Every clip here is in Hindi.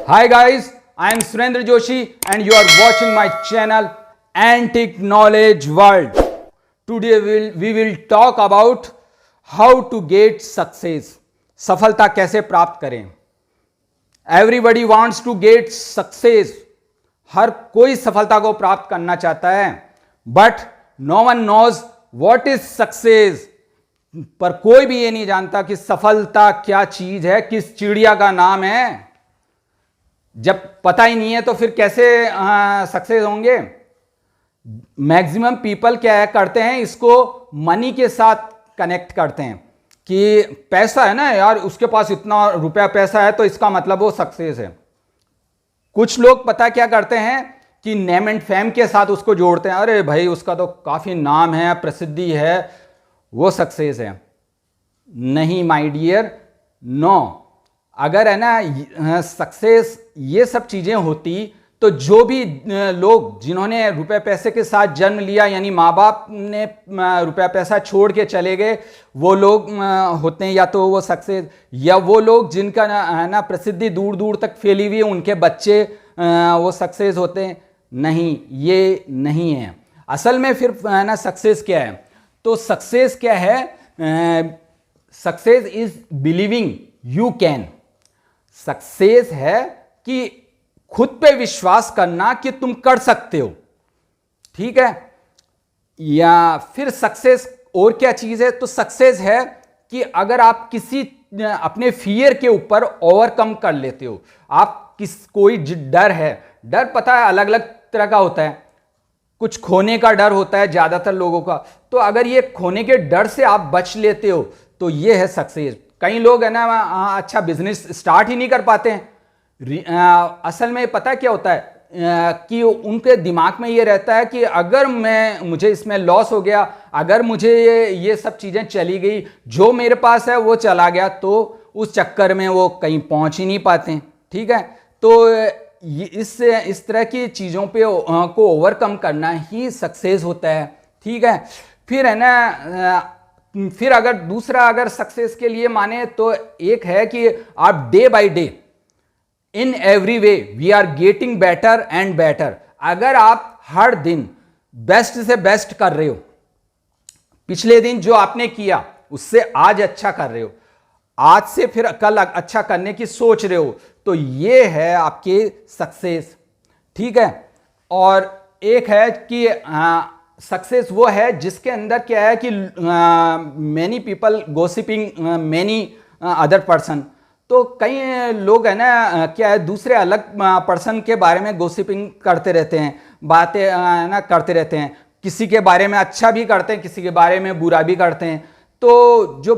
Hi guys, I am Surendra Joshi and you are watching my channel Antique Knowledge World. Today we will talk about how to get success. सफलता कैसे प्राप्त करें. Everybody wants to get success. हर कोई सफलता को प्राप्त करना चाहता है, but no one knows what is success. पर कोई भी ये नहीं जानता कि सफलता क्या चीज है, किस चिड़िया का नाम है. जब पता ही नहीं है तो फिर कैसे सक्सेस होंगे. मैक्सिमम पीपल क्या है करते हैं, इसको मनी के साथ कनेक्ट करते हैं कि पैसा है ना यार, उसके पास इतना रुपया पैसा है तो इसका मतलब वो सक्सेस है. कुछ लोग पता क्या करते हैं कि नेम एंड फेम के साथ उसको जोड़ते हैं. अरे भाई उसका तो काफी नाम है, प्रसिद्धि है, वो सक्सेस है. नहीं माय डियर, नो. अगर है ना सक्सेस ये सब चीजें होती तो जो भी लोग जिन्होंने रुपए पैसे के साथ जन्म लिया, यानी माँ बाप ने रुपया पैसा छोड़ के चले गए, वो लोग होते हैं या तो वो सक्सेस, या वो लोग जिनका है ना प्रसिद्धि दूर दूर तक फैली हुई है, उनके बच्चे वो सक्सेस होते हैं. नहीं, ये नहीं है. असल में फिर है ना सक्सेस क्या है? तो सक्सेस क्या है? Success is believing you can. Success है कि खुद पे विश्वास करना कि तुम कर सकते हो. ठीक है. या फिर सक्सेस और क्या चीज है? तो सक्सेस है कि अगर आप किसी अपने फियर के ऊपर ओवरकम कर लेते हो. आप कोई डर है, डर पता है अलग अलग तरह का होता है. कुछ खोने का डर होता है ज्यादातर लोगों का. तो अगर ये खोने के डर से आप बच लेते हो तो ये है सक्सेस. कई लोग है ना अच्छा बिजनेस स्टार्ट ही नहीं कर पाते हैं. असल में पता क्या होता है कि उनके दिमाग में ये रहता है कि अगर मुझे इसमें लॉस हो गया, अगर मुझे ये सब चीज़ें चली गई, जो मेरे पास है वो चला गया, तो उस चक्कर में वो कहीं पहुंच ही नहीं पाते हैं. ठीक है. तो इस तरह की चीज़ों पे को ओवरकम करना ही सक्सेस होता है. ठीक है. फिर है ना फिर अगर दूसरा अगर सक्सेस के लिए माने तो एक है कि आप day by day in every way we are getting better and better. अगर आप हर दिन बेस्ट से बेस्ट कर रहे हो, पिछले दिन जो आपने किया उससे आज अच्छा कर रहे हो, आज से फिर कल अच्छा करने की सोच रहे हो, तो ये है आपके सक्सेस. ठीक है. और एक है कि सक्सेस वो है जिसके अंदर क्या है कि many people gossiping many other person. तो कई लोग है ना क्या है दूसरे अलग पर्सन के बारे में गोसिपिंग करते रहते हैं, बातें ना करते रहते हैं. किसी के बारे में अच्छा भी करते हैं, किसी के बारे में बुरा भी करते हैं. तो जो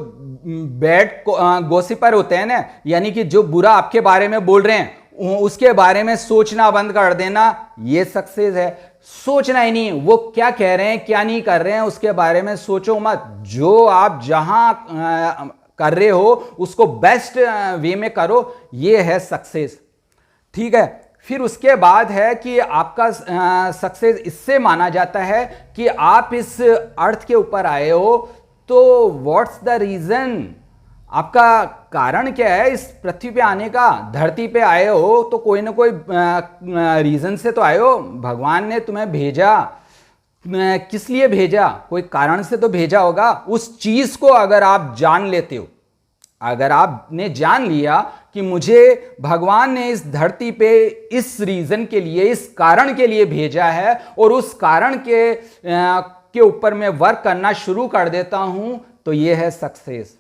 बैड गोसिपर होते हैं ना, यानी कि जो बुरा आपके बारे में बोल रहे हैं उसके बारे में सोचना बंद कर देना, ये सक्सेस है. सोचना ही नहीं, वो क्या कह रहे हैं क्या नहीं कर रहे हैं उसके बारे में सोचो मत. जो आप जहां कर रहे हो उसको बेस्ट वे में करो, ये है सक्सेस. ठीक है. फिर उसके बाद है कि आपका सक्सेस इससे माना जाता है कि आप इस अर्थ के ऊपर आए हो, तो व्हाट्स द रीजन, आपका कारण क्या है इस पृथ्वी पे आने का. धरती पे आए हो तो कोई ना कोई रीजन से तो आए हो. भगवान ने तुम्हें भेजा, किस लिए भेजा? कोई कारण से तो भेजा होगा. उस चीज को अगर आप जान लेते हो, अगर आपने जान लिया कि मुझे भगवान ने इस धरती पे इस रीजन के लिए, इस कारण के लिए भेजा है, और उस कारण के ऊपर मैं वर्क करना शुरू कर देता हूं, तो ये है सक्सेस.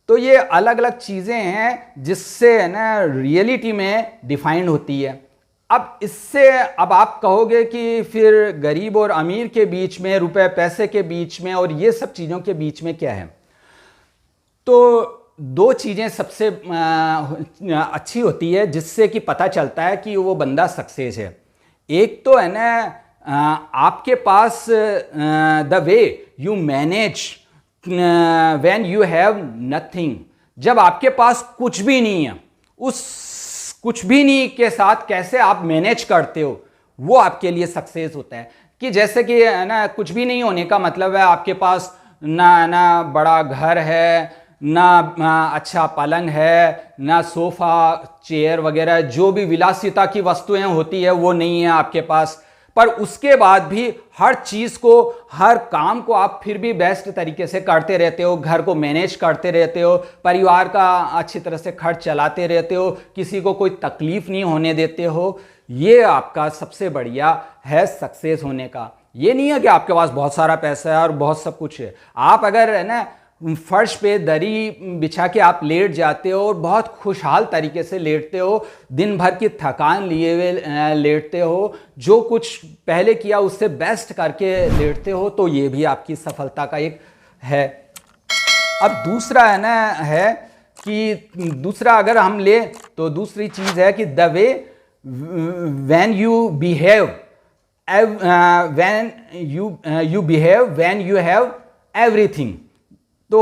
तो ये अलग अलग चीजें हैं जिससे ना रियलिटी में डिफाइंड होती है. अब इससे अब आप कहोगे कि फिर गरीब और अमीर के बीच में, रुपए पैसे के बीच में और ये सब चीजों के बीच में क्या है? तो दो चीजें सबसे अच्छी होती है जिससे कि पता चलता है कि वो बंदा सक्सेस है. एक तो है ना आपके पास the way you manage when you have nothing. जब आपके पास कुछ भी नहीं है, उस कुछ भी नहीं के साथ कैसे आप मैनेज करते हो, वो आपके लिए सक्सेस होता है. कि जैसे कि ना कुछ भी नहीं होने का मतलब है आपके पास ना बड़ा घर है, ना अच्छा पलंग है, ना सोफ़ा चेयर वगैरह जो भी विलासिता की वस्तुएं होती है वो नहीं है आपके पास। पर उसके बाद भी हर चीज़ को, हर काम को आप फिर भी बेस्ट तरीके से करते रहते हो, घर को मैनेज करते रहते हो, परिवार का अच्छी तरह से खर्च चलाते रहते हो, किसी को कोई तकलीफ नहीं होने देते हो। ये आपका सबसे बढ़िया है सक्सेस होने का। ये नहीं है कि आपके पास बहुत सारा पैसा है और बहुत सब कुछ है। आप अगर है ना फर्श पे दरी बिछा के आप लेट जाते हो और बहुत खुशहाल तरीके से लेटते हो, दिन भर की थकान लिए हुए लेटते हो, जो कुछ पहले किया उससे बेस्ट करके लेटते हो, तो ये भी आपकी सफलता का एक है। अब दूसरा है ना है कि दूसरा अगर हम ले तो दूसरी चीज़ है कि the way when you behave, when you behave when you have everything. तो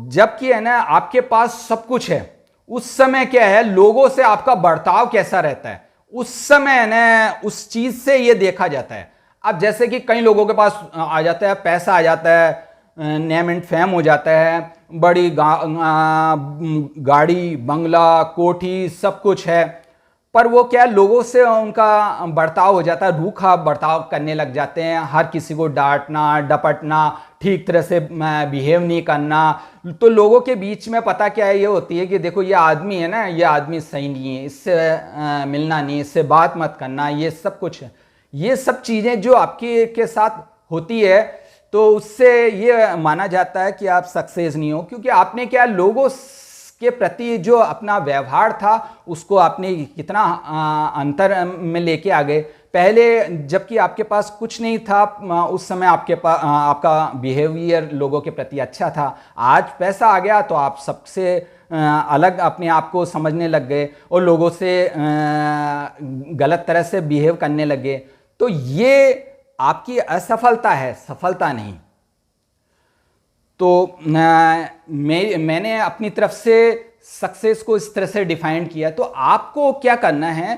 जबकि है ना आपके पास सब कुछ है, उस समय क्या है, लोगों से आपका बर्ताव कैसा रहता है, उस समय है ना उस चीज से ये देखा जाता है। अब जैसे कि कई लोगों के पास आ जाता है, पैसा आ जाता है, नेम एंड फेम हो जाता है, बड़ी गाड़ी बंगला कोठी सब कुछ है, पर वो क्या लोगों से उनका बर्ताव हो जाता है, रूखा बर्ताव करने लग जाते हैं, हर किसी को डांटना डपटना, ठीक तरह से बिहेव नहीं करना। तो लोगों के बीच में पता क्या है ये होती है कि देखो ये आदमी है ना, ये आदमी सही नहीं है, इससे मिलना नहीं, इससे बात मत करना, ये सब कुछ है। ये सब चीज़ें जो आपके के साथ होती है तो उससे ये माना जाता है कि आप सक्सेस नहीं हो, क्योंकि आपने क्या लोगों के प्रति जो अपना व्यवहार था उसको आपने कितना अंतर में लेके आ गए। पहले जबकि आपके पास कुछ नहीं था उस समय आपके पास आपका बिहेवियर लोगों के प्रति अच्छा था। आज पैसा आ गया तो आप सबसे अलग अपने आप को समझने लग गए और लोगों से गलत तरह से बिहेव करने लगे। तो ये आपकी असफलता है, सफलता नहीं। तो मैंने अपनी तरफ से सक्सेस को इस तरह से डिफाइन किया। तो आपको क्या करना है,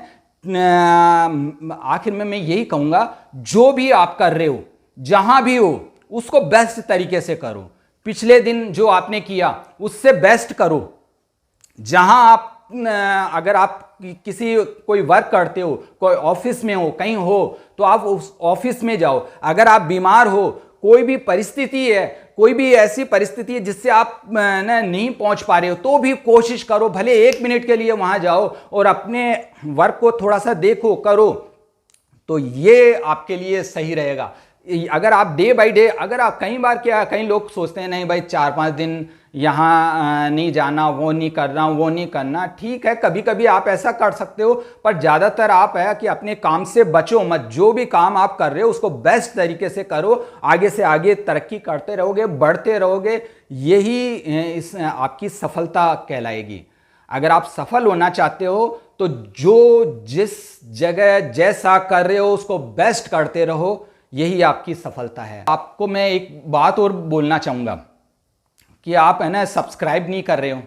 आखिर में मैं यही कहूँगा, जो भी आप कर रहे हो जहाँ भी हो उसको बेस्ट तरीके से करो। पिछले दिन जो आपने किया उससे बेस्ट करो। जहाँ आप अगर आप किसी कोई वर्क करते हो, कोई ऑफिस में हो, कहीं हो, तो आप उस ऑफिस में जाओ। अगर आप बीमार हो, कोई भी परिस्थिति है, कोई भी ऐसी परिस्थिति है जिससे आप नहीं पहुंच पा रहे हो, तो भी कोशिश करो, भले 1 मिनट के लिए वहां जाओ और अपने वर्क को थोड़ा सा देखो, करो, तो ये आपके लिए सही रहेगा। अगर आप डे बाय डे, अगर आप कई बार क्या, कई लोग सोचते हैं नहीं भाई 4-5 दिन यहाँ नहीं जाना, वो नहीं करना, वो नहीं करना। ठीक है, कभी कभी आप ऐसा कर सकते हो, पर ज़्यादातर आप है कि अपने काम से बचो मत। जो भी काम आप कर रहे हो उसको बेस्ट तरीके से करो, आगे से आगे तरक्की करते रहोगे, बढ़ते रहोगे, यही इस आपकी सफलता कहलाएगी। अगर आप सफल होना चाहते हो तो जो जिस जगह जैसा कर रहे हो उसको बेस्ट करते रहो, यही आपकी सफलता है। आपको मैं एक बात और बोलना चाहूँगा कि आप है ना सब्सक्राइब नहीं कर रहे हो,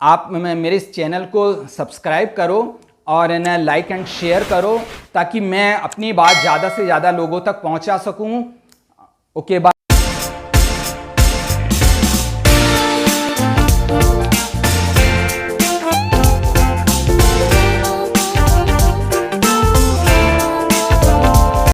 आप मेरे इस चैनल को सब्सक्राइब करो और है ना लाइक एंड शेयर करो, ताकि मैं अपनी बात ज़्यादा से ज़्यादा लोगों तक पहुँचा सकूँ। Okay, bye.